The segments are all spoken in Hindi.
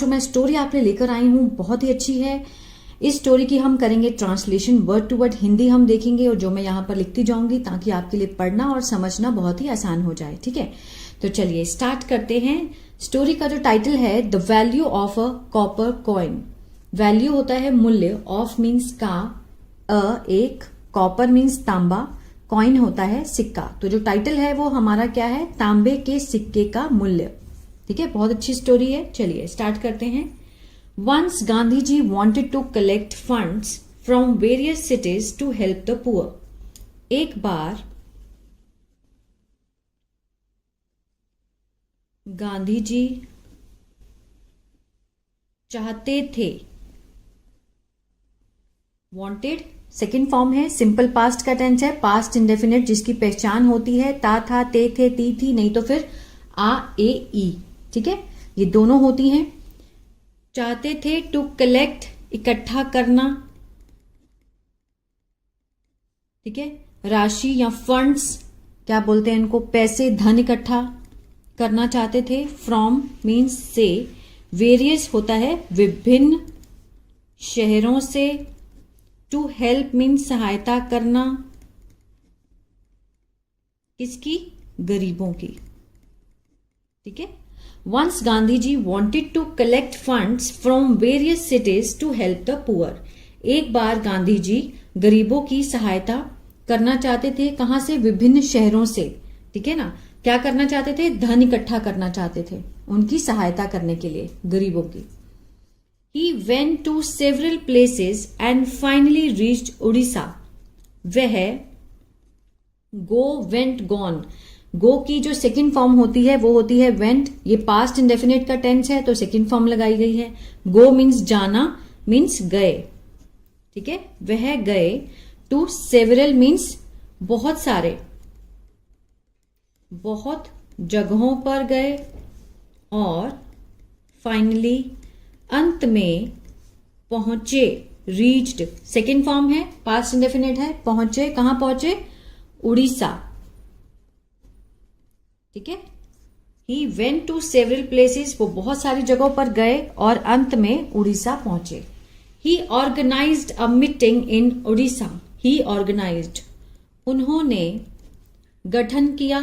जो मैं स्टोरी आप लिए लेकर आई हूँ बहुत ही अच्छी है। इस स्टोरी की हम करेंगे translation, word to word Hindi हम देखेंगे और जो मैं यहाँ पर लिखती जाऊंगी ताकि आपके लिए पढ़ना और समझना बहुत ही आसान हो जाए। ठीक है, तो चलिए स्टार्ट करते हैं। स्टोरी का जो टाइटल है the value of a copper coin. Value होता है मूल्य, ऑफ मीन्स का, एक, कॉपर मीन्स तांबा, कॉइन होता है सिक्का। तो जो टाइटल है वो हमारा क्या है, तांबे के सिक्के का मूल्य। ठीक है, बहुत अच्छी स्टोरी है। चलिए स्टार्ट करते हैं। Once Gandhi ji wanted to collect funds from various cities to help the poor. एक बार गांधी जी चाहते थे, वॉन्टेड सेकेंड फॉर्म है, सिंपल पास्ट का टेंस है, पास्ट इंडेफिनिट जिसकी पहचान होती है ता था, ते थे, ती थी, नहीं तो फिर आ, ए, ई। ठीक है, ये दोनों होती हैं। चाहते थे, टू कलेक्ट इकट्ठा करना, ठीक है, राशि या फंड्स क्या बोलते हैं इनको, पैसे, धन इकट्ठा करना चाहते थे। फ्रॉम मीन्स से, वेरियस होता है विभिन्न शहरों से, टू हेल्प मीन्स सहायता करना, किसकी, गरीबों की। ठीक है, once Gandhi ji wanted to collect funds from various cities to help the poor. एक बार गांधी जी गरीबों की सहायता करना चाहते थे, कहां से, विभिन्न शहरों से। ठीक है ना, क्या करना चाहते थे, धन इकट्ठा करना चाहते थे उनकी सहायता करने के लिए, गरीबों की। He went to several places and finally reached Odisha. वह go, went, gone, go की जो सेकेंड फॉर्म होती है वो होती है went। ये पास्ट इंडेफिनिट का टेंस है तो सेकेंड फॉर्म लगाई गई है। go मीन्स जाना, मीन्स गए। ठीक है, वह गए, to several मीन्स बहुत सारे, बहुत जगहों पर गए, और फाइनली अंत में पहुंचे, रीच्ड सेकेंड फॉर्म है, पास्ट इंडेफिनिट है, पहुंचे, कहां पहुंचे, उड़ीसा। ठीक है, he went to several places, वो बहुत सारी जगहों पर गए और अंत में उड़ीसा पहुंचे। He organised a meeting in Orissa. He organised, उन्होंने गठन किया,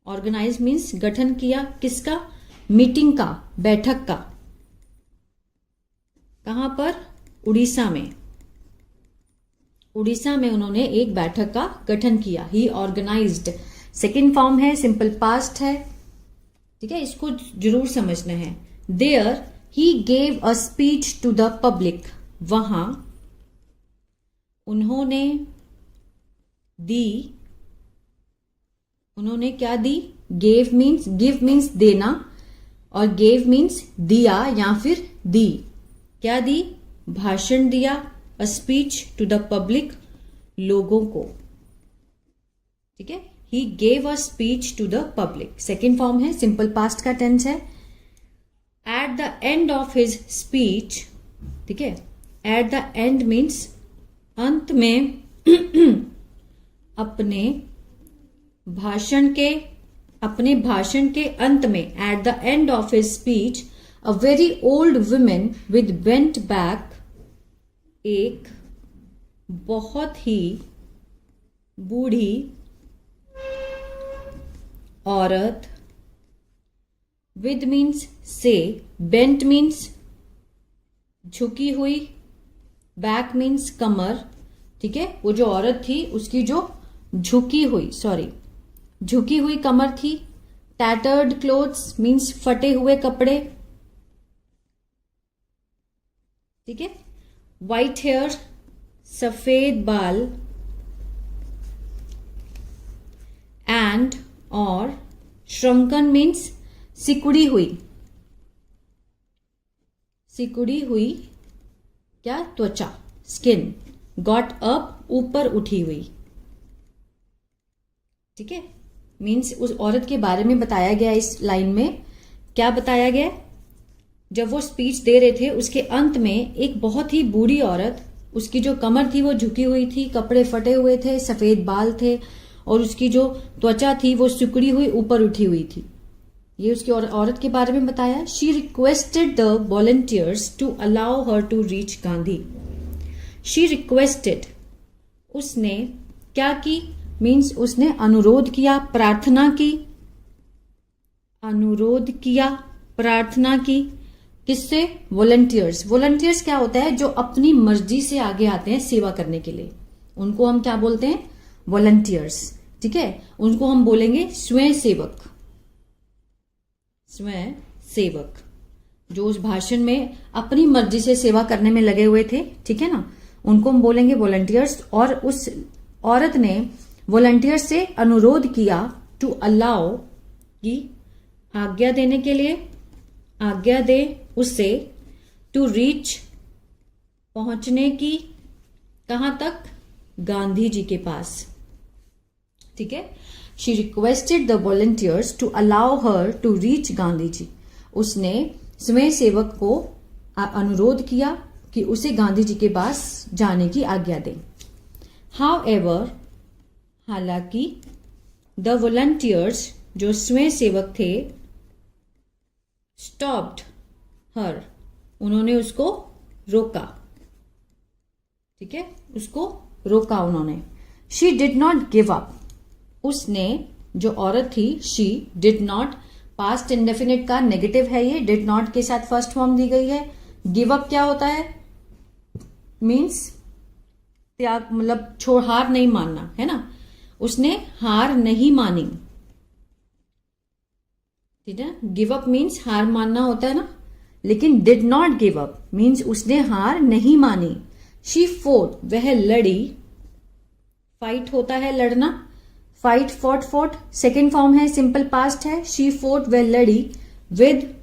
ऑर्गेनाइज मीन्स गठन किया, किसका, मीटिंग का, बैठक का, कहां पर, उड़ीसा में। उड़ीसा में उन्होंने एक बैठक का गठन किया। ही ऑर्गेनाइज्ड सेकेंड फॉर्म है, सिंपल पास्ट है। ठीक है, इसको जरूर समझना है। There he gave a speech to the public. वहां उन्होंने दी, उन्होंने क्या दी, गेव मीन्स, गिव मीन्स देना, और गेव मीन्स दिया या फिर दी। क्या दी, भाषण दिया, a speech to the public, लोगों को। ठीक है, he gave a speech to the public second form है, सिंपल पास्ट का टेंस है। At the end of his speech, ठीक है, एट द एंड मीन्स अंत में, अपने भाषण के, अपने भाषण के अंत में, eight the end of his speech, a very old women with bent back, एक बहुत ही बूढ़ी औरत, विद मीन्स से, बेंट मीन्स झुकी हुई, बैक मीन्स कमर। ठीक है, वो जो औरत थी उसकी जो झुकी हुई, झुकी हुई कमर थी। टैटर्ड क्लोथ्स मीन्स फटे हुए कपड़े। ठीक है, वाइट हेयर सफेद बाल, एंड और श्रंकन मीन्स सिकुड़ी हुई, सिकुड़ी हुई क्या, त्वचा, स्किन। गॉट अप ऊपर उठी हुई। ठीक है, मीन्स उस औरत के बारे में बताया गया। इस लाइन में क्या बताया गया, जब वो स्पीच दे रहे थे उसके अंत में एक बहुत ही बूढ़ी औरत, उसकी जो कमर थी वो झुकी हुई थी, कपड़े फटे हुए थे, सफेद बाल थे, और उसकी जो त्वचा थी वो सिकुड़ी हुई ऊपर उठी हुई थी। ये उसकी औरत के बारे में बताया। She requested the volunteers to allow her to reach Gandhi. She requested, उसने क्या की, मीन्स उसने अनुरोध किया, प्रार्थना की, अनुरोध किया, प्रार्थना की। किससे? वॉलंटियर्स। वॉलंटियर्स क्या होता है? जो अपनी मर्जी से आगे आते हैं सेवा करने के लिए, उनको हम क्या बोलते हैं? वॉलंटियर्स। ठीक है, उनको हम बोलेंगे स्वयं सेवक। स्वयं सेवक, जो उस भाषण में अपनी मर्जी से सेवा करने में लगे हुए थे, ठीक है ना, उनको हम बोलेंगे वॉलंटियर्स। और उस औरत ने वॉलंटियर्स से अनुरोध किया, टू अलाउ, की आज्ञा देने के लिए, आज्ञा दे उससे, टू रीच, पहुंचने की, कहां तक? गांधी जी के पास। ठीक है, she requested the volunteers to allow her to reach Gandhi ji. उसने स्वयं सेवक को अनुरोध किया कि उसे गांधी जी के पास जाने की आज्ञा दे। हाउ एवर, हालांकि, द वॉलंटियर्स, जो स्वयं सेवक थे, स्टॉप्ड हर, उन्होंने उसको रोका। ठीक है, उसको रोका उन्होंने। She did not give up, उसने, जो औरत थी, she did not, past indefinite का नेगेटिव है ये, डिड नॉट के साथ फर्स्ट फॉर्म दी गई है। गिव अप क्या होता है? मीन्स त्याग, मतलब छोड़, हार नहीं मानना, है ना। उसने हार नहीं मानी। ठीक है, गिव अप मीन्स हार मानना होता है ना, लेकिन did not give up means उसने हार नहीं मानी। शी फोर्ट, वह लड़ी, फाइट होता है लड़ना, fight, fought, fought, second form है, सिंपल पास्ट है। शी फोर्ट, वह लड़ी, विद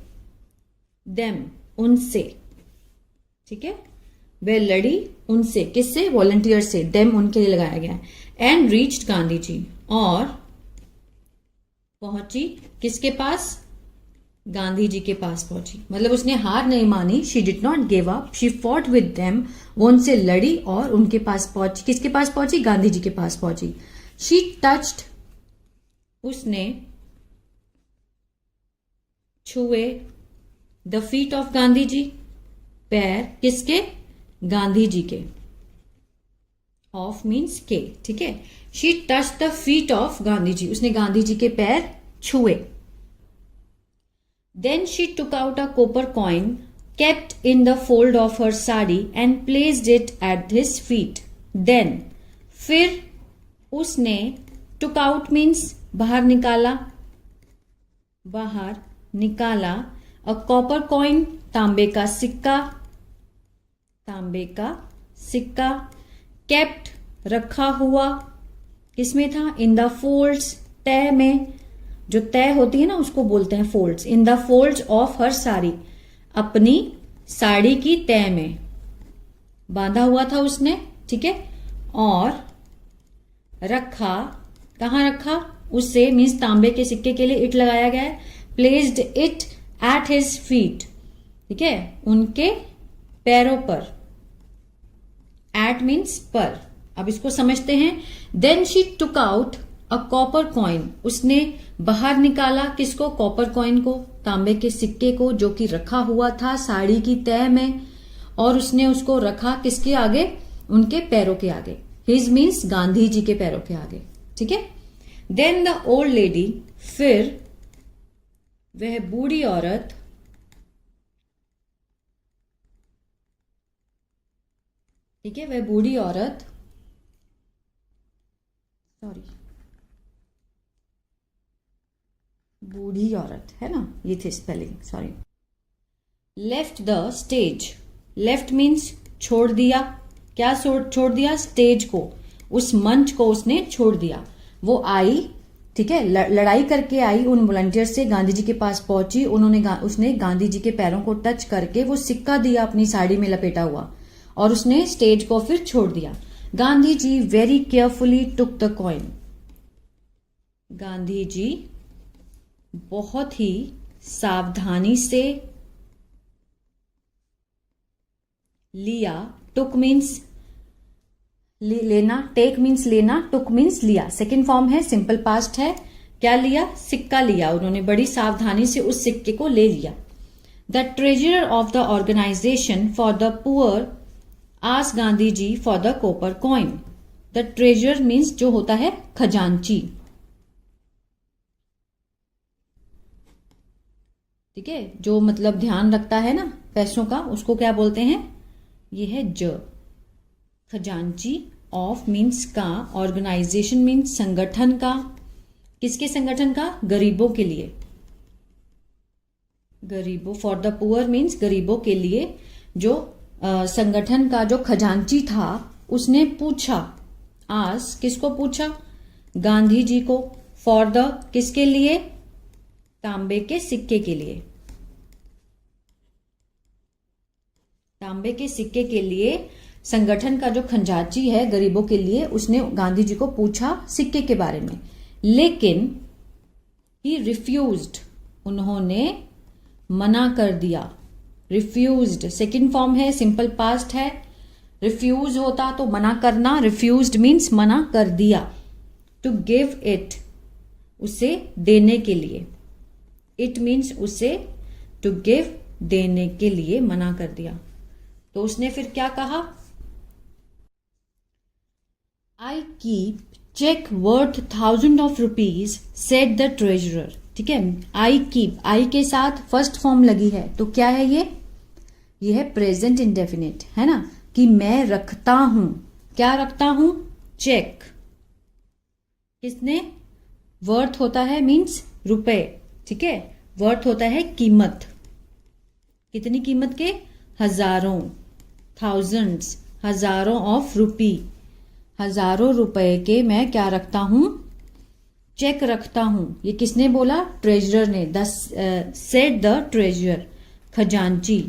देम, उनसे। ठीक है, वह लड़ी उनसे, किससे? वॉलंटियर से। देम उनके लिए लगाया गया है। एंड रीच्ड गांधी जी, और पहुंची किसके पास? गांधी जी के पास पहुंची, मतलब उसने हार नहीं मानी। She did not give up, she fought with them, वो उनसे लड़ी और उनके पास पहुंची। किसके पास पहुंची? गांधी जी के पास पहुंची। शी टच्ड, उसने छुए, द फीट ऑफ गांधी जी, पैर किसके? गांधी जी के। ऑफ मीन्स के। ठीक है, she touch the feet of Gandhi ji, उसने गांधी जी के पैर छुए। Then she took out a copper coin kept in the fold of her sari and placed it at his feet. Then, फिर उसने, टुक आउट मीन्स बाहर निकाला, बाहर निकाला, अ कॉपर कॉइन, तांबे का सिक्का, तांबे का सिक्का, केप्ट, रखा हुआ, किसमें था? इन द फोल्ड्स, तह में, जो तह होती है ना उसको बोलते हैं folds. In the folds of her sari, अपनी साड़ी की तह में बांधा हुआ था उसने। ठीक है, और रखा, कहां रखा? उससे मीन्स तांबे के सिक्के के लिए इट लगाया गया है। Placed it at his feet, ठीक है, उनके पैरों पर। एट मीन्स पर। अब इसको समझते हैं। Then she took out a copper coin, उसने बाहर निकाला किसको? कॉपर कॉइन को, तांबे के सिक्के को, जो कि रखा हुआ था साड़ी की तह में, और उसने उसको रखा किसके आगे? उनके पैरों के आगे। हिज मीन्स गांधी जी के पैरों के आगे। ठीक है, देन द ओल्ड लेडी, फिर वह बूढ़ी औरत, ठीक है, वह बूढ़ी औरत, सॉरी, बूढ़ी औरत है ना, ये थे spelling, sorry. Left the stage, left means छोड़ दिया। क्या छोड़ दिया? स्टेज को, उस मंच को उसने छोड़ दिया। वो आई, ठीक है, लड़ाई करके आई, उन वॉलंटियर से गांधी जी के पास पहुंची। उसने गांधी जी के पैरों को टच करके वो सिक्का दिया अपनी साड़ी में लपेटा हुआ, और उसने स्टेज को फिर छोड़ दिया। Gandhi ji very carefully took the coin, Gandhi ji बहुत ही सावधानी से लिया। टुक मीन्स लेना, टेक मीन्स लेना, टुक मीन्स लिया। सेकेंड फॉर्म है, सिंपल पास्ट है। क्या लिया? सिक्का लिया उन्होंने, बड़ी सावधानी से उस सिक्के को ले लिया। The treasurer of the organisation for the poor asked Gandhi ji for the copper coin. The treasurer means जो होता है खजांची, ठीक है, जो मतलब ध्यान रखता है ना पैसों का, उसको क्या बोलते हैं? ये है ज। खजांची ऑफ मीन्स का, ऑर्गेनाइजेशन मीन्स संगठन का। किसके संगठन का? गरीबों के लिए। गरीबों, फॉर द पुअर मीन्स गरीबों के लिए। जो संगठन का जो खजांची था उसने पूछा, आज किसको पूछा? गांधी जी को। फॉर द किसके लिए? तांबे के सिक्के के लिए। तांबे के सिक्के के लिए संगठन का जो खजांची है गरीबों के लिए, उसने गांधी जी को पूछा सिक्के के बारे में, लेकिन ही रिफ्यूज्ड, उन्होंने मना कर दिया। रिफ्यूज्ड सेकंड फॉर्म है, सिंपल पास्ट है। रिफ्यूज होता तो मना करना, रिफ्यूज्ड मीन्स मना कर दिया। टू गिव इट, उसे देने के लिए। इट मीन्स उसे, टू गिव देने के लिए मना कर दिया। तो उसने फिर क्या कहा? I keep cheque worth 1000 of rupees, said the treasurer। ठीक है, आई कीप, आई के साथ फर्स्ट फॉर्म लगी है, तो क्या है ये है प्रेजेंट इंडेफिनिट, है ना, कि मैं रखता हूं। क्या रखता हूं? चेक। किसने? वर्थ होता है मीन्स रुपए, ठीक है, वर्थ होता है कीमत। कितनी कीमत के? हजारों, थाउजेंड्स, हजारों ऑफ रुपी, हजारों रुपए के मैं क्या रखता हूं? चेक रखता हूं। ये किसने बोला? ट्रेजरर ने। सेड द ट्रेजरर, खजांची,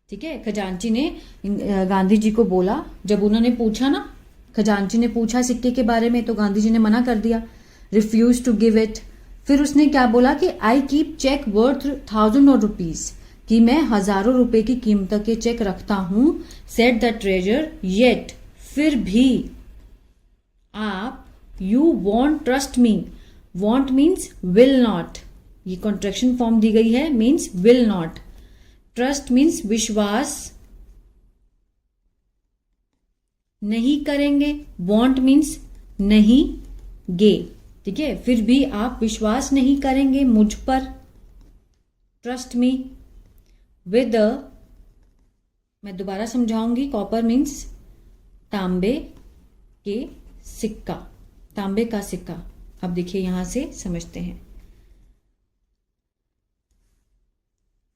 ठीक है, खजांची ने गांधी जी को बोला। जब उन्होंने पूछा ना, खजांची ने पूछा सिक्के के बारे में, तो गांधी जी ने मना कर दिया, रिफ्यूज टू गिव इट। फिर उसने क्या बोला कि I keep cheque worth 1000 rupees, कि मैं हजारों रुपए की कीमत के चेक रखता हूं। सेड द ट्रेजर, येट, फिर भी आप, you want trust me. Want means will not, ये कॉन्ट्रैक्शन फॉर्म दी गई है, means will not. Trust means विश्वास नहीं करेंगे, वॉन्ट मीन्स नहीं गे, ठीक है, फिर भी आप विश्वास नहीं करेंगे मुझ पर, ट्रस्ट मी। विद, मैं दोबारा समझाऊंगी, कॉपर मीन्स तांबे के सिक्का, तांबे का सिक्का। अब देखिए यहां से समझते हैं।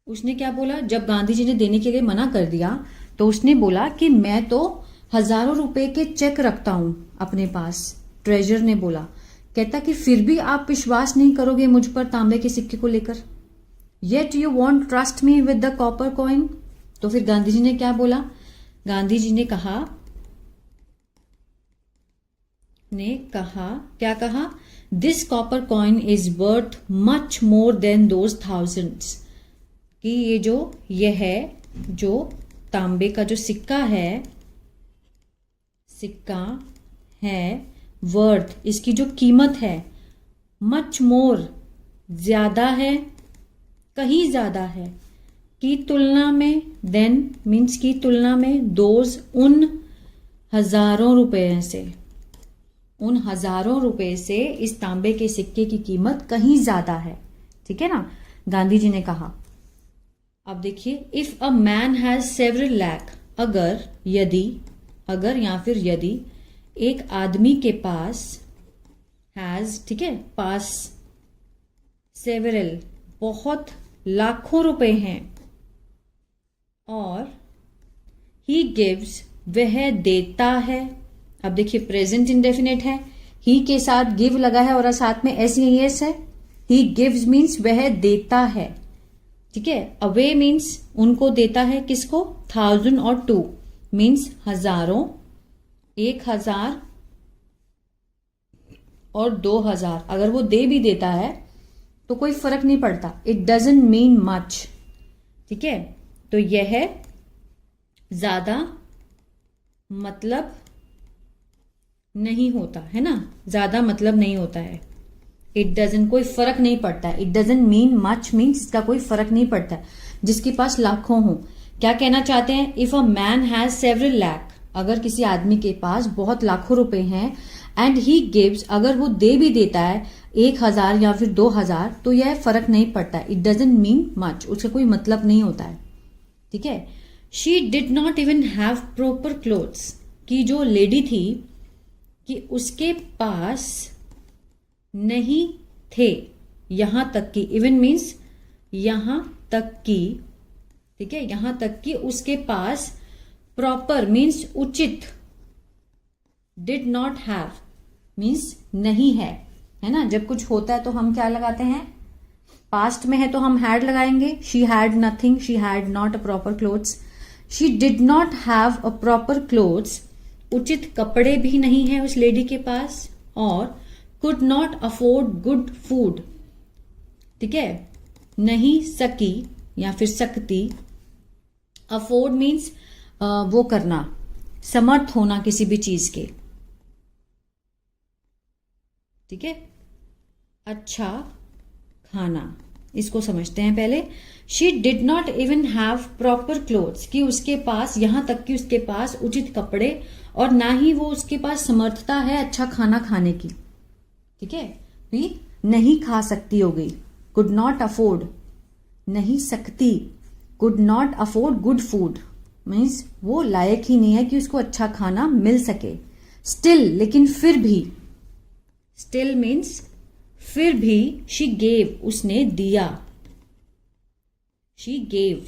उसने क्या बोला? जब गांधी जी ने देने के लिए मना कर दिया, तो उसने बोला कि मैं तो हजारों रुपए के चेक रखता हूं अपने पास। ट्रेजर ने बोला, कहता कि फिर भी आप विश्वास नहीं करोगे मुझ पर तांबे के सिक्के को लेकर। Yet you want trust me with the copper coin. तो फिर गांधी जी ने क्या बोला? गांधी जी ने कहा, क्या कहा? This copper coin is worth much more than those thousands, कि ये है जो तांबे का जो सिक्का है, वर्थ, इसकी जो कीमत है, मच मोर, ज्यादा है, कहीं ज्यादा है, की तुलना में, देन मीन्स की तुलना में, दोज, उन हजारों रुपए से, उन हजारों रुपए से इस तांबे के सिक्के की कीमत कहीं ज्यादा है, ठीक है ना, गांधी जी ने कहा। अब देखिए, if a man has several lakh, अगर या फिर यदि एक आदमी के पास, हैज, ठीक है, पास, सेवरल, बहुत, लाखों रुपए हैं, और ही गिव्स, वह देता है। अब देखिए प्रेजेंट इंडेफिनिट है, ही के साथ गिव लगा है और साथ में एस है। ही गिव्स मीन्स वह देता है, ठीक है। अवे मीन्स उनको देता है, किसको? 1000 और 2 मीन्स हजारों, 1000 और 2000। अगर वो दे भी देता है तो कोई फर्क नहीं पड़ता, इट डजंट मीन मच, ठीक है। तो यह ज्यादा, मतलब नहीं होता है ना, ज्यादा मतलब नहीं होता है। इट डजन, कोई फर्क नहीं पड़ता है। It doesn't mean much means इसका कोई फर्क नहीं पड़ता है। जिसके पास लाखों हो, क्या कहना चाहते हैं? If a man has several lakh, अगर किसी आदमी के पास बहुत लाखों रुपए हैं, एंड ही गिव्स, अगर वो दे भी देता है 1,000 या फिर 2,000, तो यह फर्क नहीं पड़ता है। इट डजन मीन मच, उसका कोई मतलब नहीं होता है। ठीक है। She did not even have proper clothes, कि जो लेडी थी कि उसके पास नहीं थे, यहां तक कि, इवन मीन्स यहां तक कि, ठीक है, यहां तक कि उसके पास, प्रॉपर मीन्स उचित, डिड नॉट हैव मीन्स नहीं है ना। जब कुछ होता है तो हम क्या लगाते हैं? पास्ट में है तो हम हैड लगाएंगे। She had nothing, she had not a proper clothes. She did not have a proper clothes, उचित कपड़े भी नहीं है उस लेडी के पास। और could not afford good food, ठीक है, नहीं सकी या फिर सकती। अफोर्ड मीन्स वो करना, समर्थ होना किसी भी चीज के। ठीक है। अच्छा खाना, इसको समझते हैं पहले। She did not even have proper clothes, कि उसके पास, यहां तक कि उसके पास उचित कपड़े और ना ही वो उसके पास समर्थता है अच्छा खाना खाने की। ठीक है। भी नहीं खा सकती हो गई, कुड नॉट अफोर्ड, नहीं सकती। Could not afford good food means वो लायक ही नहीं है कि उसको अच्छा खाना मिल सके। स्टिल, लेकिन फिर भी, स्टिल मीन्स फिर भी, शी गेव, उसने दिया। शी गेव,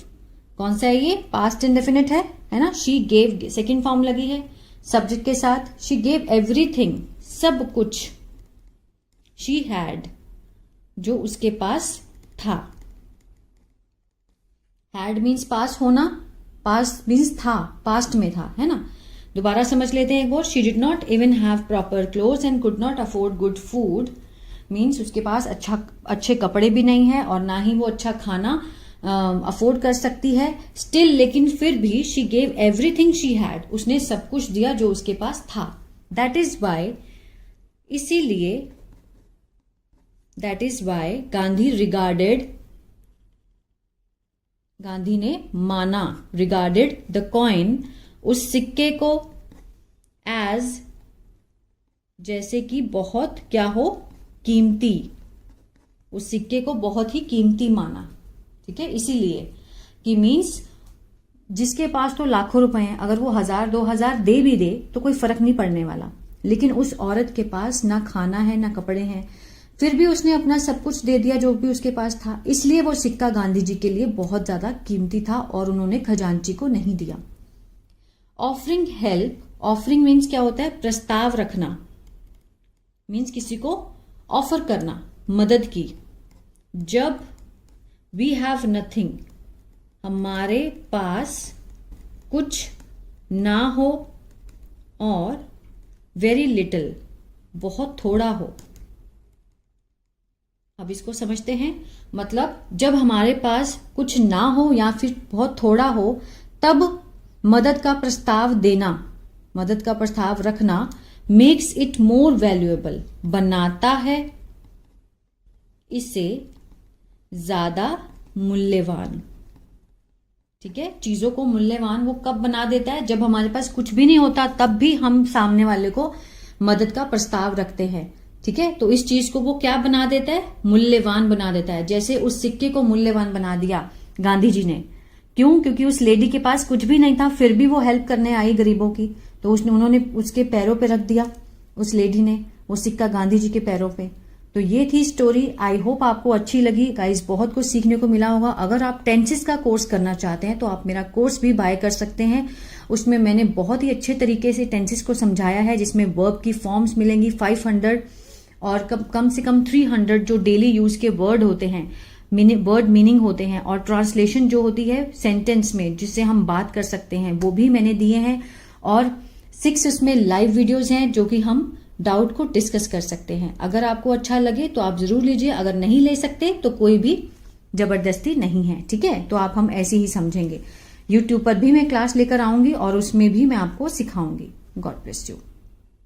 कौन सा है ये? पास्ट इंडेफिनिट है ना। शी गेव सेकेंड फॉर्म लगी है सब्जेक्ट के साथ। शी गेव एवरीथिंग, सब कुछ। शी हैड, जो उसके पास था। हैड मीन्स पास होना, पास मीन्स था, पास्ट में था, है ना। दोबारा समझ लेते हैं एक बार। She did not even have proper clothes and could not afford good food means उसके पास अच्छे कपड़े भी नहीं है और ना ही वो अच्छा खाना अफोर्ड कर सकती है। स्टिल, लेकिन फिर भी, she gave everything she had, उसने सब कुछ दिया जो उसके पास था। दैट इज वाई, इसीलिए, that is why Gandhi regarded, Gandhi ने माना, रिगार्डेड द कॉइन, उस सिक्के को, एज, जैसे कि बहुत क्या हो, कीमती। उस सिक्के को बहुत ही कीमती माना। ठीक है। इसीलिए कि मीन्स जिसके पास तो लाखों रुपए हैं, अगर वो 1,000 2,000 दे भी दे तो कोई फर्क नहीं पड़ने वाला। लेकिन उस औरत के पास ना खाना है ना कपड़े हैं, फिर भी उसने अपना सब कुछ दे दिया जो भी उसके पास था। इसलिए वो सिक्का गांधी जी के लिए बहुत ज्यादा कीमती था और उन्होंने खजांची को नहीं दिया। ऑफरिंग हेल्प, ऑफरिंग मीन्स क्या होता है? प्रस्ताव रखना, मीन्स किसी को ऑफर करना, मदद की। जब वी हैव नथिंग, हमारे पास कुछ ना हो, और वेरी लिटिल, बहुत थोड़ा हो। अब इसको समझते हैं। मतलब जब हमारे पास कुछ ना हो या फिर बहुत थोड़ा हो, तब मदद का प्रस्ताव देना, मदद का प्रस्ताव रखना, मेक्स इट मोर वैल्यूएबल, बनाता है इसे ज्यादा मूल्यवान। ठीक है। चीजों को मूल्यवान वो कब बना देता है? जब हमारे पास कुछ भी नहीं होता, तब भी हम सामने वाले को मदद का प्रस्ताव रखते हैं। ठीक है। तो इस चीज को वो क्या बना देता है? मूल्यवान बना देता है। जैसे उस सिक्के को मूल्यवान बना दिया गांधी जी ने। क्यों? क्योंकि उस लेडी के पास कुछ भी नहीं था, फिर भी वो हेल्प करने आई गरीबों की, तो उन्होंने उसके पैरों पे रख दिया, उस लेडी ने वो सिक्का गांधी जी के पैरों पे। तो ये थी स्टोरी। आई होप आपको अच्छी लगी गाइस, बहुत कुछ सीखने को मिला होगा। अगर आप टेंसेस का कोर्स करना चाहते हैं तो आप मेरा कोर्स भी बाय कर सकते हैं। उसमें मैंने बहुत ही अच्छे तरीके से टेंसेस को समझाया है, जिसमें वर्ब की फॉर्म्स मिलेंगी 500 और कम से कम 300 जो डेली यूज के वर्ड होते हैं, वर्ड मीनिंग होते हैं, और ट्रांसलेशन जो होती है सेंटेंस में जिससे हम बात कर सकते हैं, वो भी मैंने दिए हैं। और 6 उसमें लाइव वीडियोस हैं जो कि हम डाउट को डिस्कस कर सकते हैं। अगर आपको अच्छा लगे तो आप जरूर लीजिए, अगर नहीं ले सकते तो कोई भी जबरदस्ती नहीं है। ठीक है। तो आप हम ऐसे ही समझेंगे। यूट्यूब पर भी मैं क्लास लेकर आऊंगी और उसमें भी मैं आपको सिखाऊंगी। God bless you.